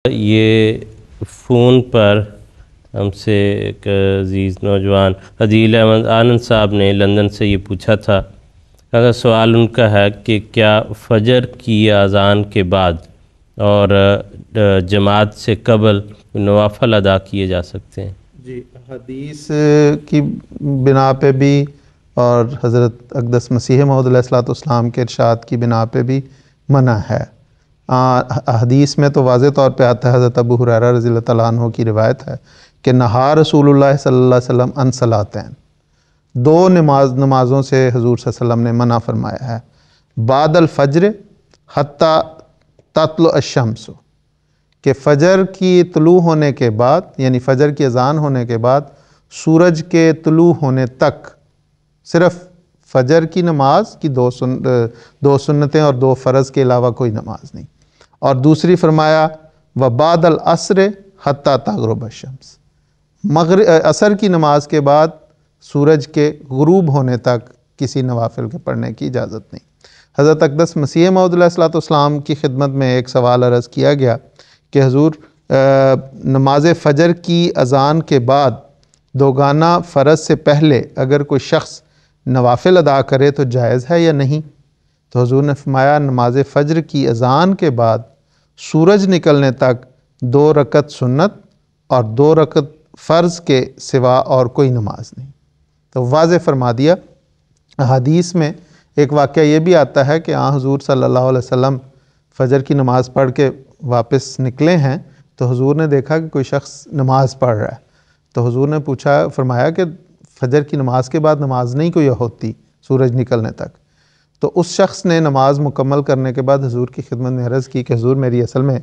یہ فون پر ہم سے ایک عزیز نوجوان عدیل احمد آنند صاحب نے لندن سے یہ پوچھا تھا، اگر سوال ان کا ہے کہ کیا فجر کی اذان کے بعد اور جماعت سے قبل نوافل ادا کیے جا سکتے ہیں؟ جی، حدیث کی بنا پہ بھی اور حضرت اقدس مسیح موعود علیہ الصلوۃ والسلام کے ارشاد کی بنا پہ بھی منع ہے۔ حدیث میں تو واضح طور پہ آتا ہے، حضرت ابو ہریرہ رضی اللہ تعالیٰ عنہ کی روایت ہے کہ نہا رسول اللہ صلی اللہ علیہ وسلم عن صلاتین، دو نمازوں سے حضور صلی اللہ علیہ وسلم نے منع فرمایا ہے، بعد الفجر حتی تطلع الشمس، کہ فجر کی طلوع ہونے کے بعد، یعنی فجر کی اذان ہونے کے بعد سورج کے طلوع ہونے تک صرف فجر کی نماز کی دو سنتیں اور دو فرض کے علاوہ کوئی نماز نہیں۔ اور دوسری فرمایا وبعد العصر حتی تغرب الشمس، عصر کی نماز کے بعد سورج کے غروب ہونے تک کسی نوافل کے پڑھنے کی اجازت نہیں۔ حضرت اقدس مسیح موعود علیہ الصلوۃ والسلام کی خدمت میں ایک سوال عرض کیا گیا کہ حضور نماز فجر کی اذان کے بعد دوگانہ فرض سے پہلے اگر کوئی شخص نوافل ادا کرے تو جائز ہے یا نہیں؟ تو حضور نے فرمایا نماز فجر کی اذان کے بعد سورج نکلنے تک 2 رکعت سنت اور 2 رکعت فرض کے سوا اور کوئی نماز نہیں۔ تو واضح فرما دیا۔ حدیث میں ایک واقعہ یہ بھی آتا ہے کہ حضور صلی اللہ علیہ وسلم فجر کی نماز پڑھ کے واپس نکلے ہیں تو حضور نے دیکھا کہ کوئی شخص نماز پڑھ رہا ہے، تو حضور نے فرمایا کہ فجر کی نماز کے بعد نماز نہیں کوئی ہوتی سورج نکلنے تک۔ تو اس شخص نے نماز مکمل کرنے کے بعد حضور کی خدمت میں عرض کی کہ حضور میری اصل میں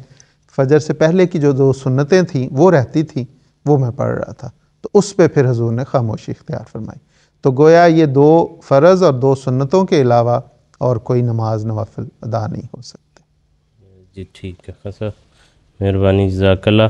فجر سے پہلے کی جو 2 سنتیں تھیں وہ رہتی تھیں، وہ میں پڑھ رہا تھا۔ تو اس پہ پھر حضور نے خاموشی اختیار فرمائی۔ تو گویا یہ 2 فرض اور 2 سنتوں کے علاوہ اور کوئی نماز نوافل ادا نہیں ہو سکتے۔ جی ٹھیک ہے، خاصا مہربانی، جزاک اللہ۔